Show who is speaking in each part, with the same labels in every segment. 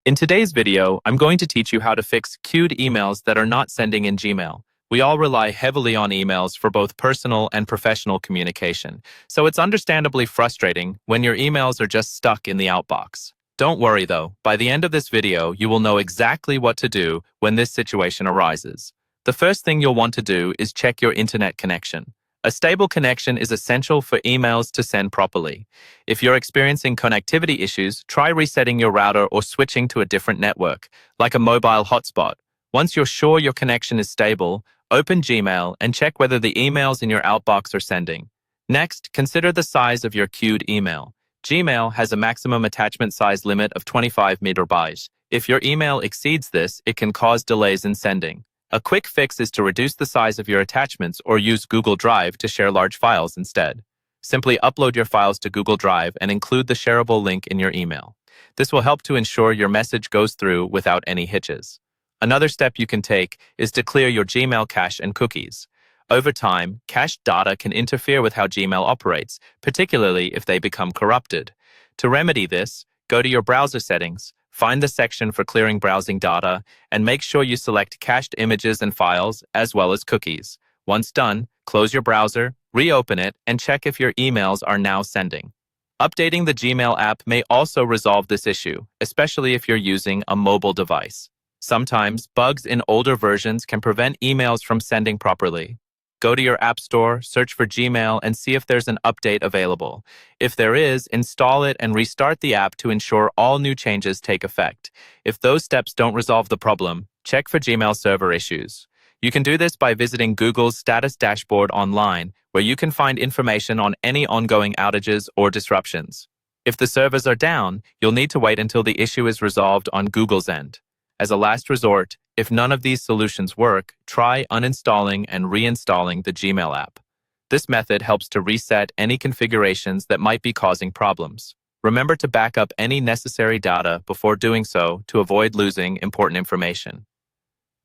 Speaker 1: In today's video, I'm going to teach you how to fix queued emails that are not sending in Gmail. We all rely heavily on emails for both personal and professional communication, so it's understandably frustrating when your emails are just stuck in the outbox. Don't worry though, by the end of this video, you will know exactly what to do when this situation arises. The first thing you'll want to do is check your internet connection. A stable connection is essential for emails to send properly. If you're experiencing connectivity issues, try resetting your router or switching to a different network, like a mobile hotspot. Once you're sure your connection is stable, open Gmail and check whether the emails in your outbox are sending. Next, consider the size of your queued email. Gmail has a maximum attachment size limit of 25 megabytes. If your email exceeds this, it can cause delays in sending. A quick fix is to reduce the size of your attachments or use Google Drive to share large files instead. Simply upload your files to Google Drive and include the shareable link in your email. This will help to ensure your message goes through without any hitches. Another step you can take is to clear your Gmail cache and cookies. Over time, cached data can interfere with how Gmail operates, particularly if they become corrupted. To remedy this, go to your browser settings, find the section for clearing browsing data, and make sure you select cached images and files, as well as cookies. Once done, close your browser, reopen it, and check if your emails are now sending. Updating the Gmail app may also resolve this issue, especially if you're using a mobile device. Sometimes, bugs in older versions can prevent emails from sending properly. Go to your App Store, search for Gmail, and see if there's an update available. If there is, install it and restart the app to ensure all new changes take effect. If those steps don't resolve the problem, check for Gmail server issues. You can do this by visiting Google's status dashboard online, where you can find information on any ongoing outages or disruptions. If the servers are down, you'll need to wait until the issue is resolved on Google's end. As a last resort, if none of these solutions work, try uninstalling and reinstalling the Gmail app. This method helps to reset any configurations that might be causing problems. Remember to back up any necessary data before doing so to avoid losing important information.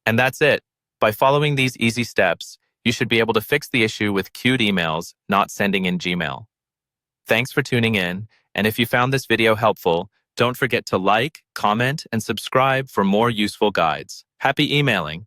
Speaker 1: And that's it. By following these easy steps, you should be able to fix the issue with queued emails not sending in Gmail. Thanks for tuning in, and if you found this video helpful, don't forget to like, comment, and subscribe for more useful guides. Happy emailing!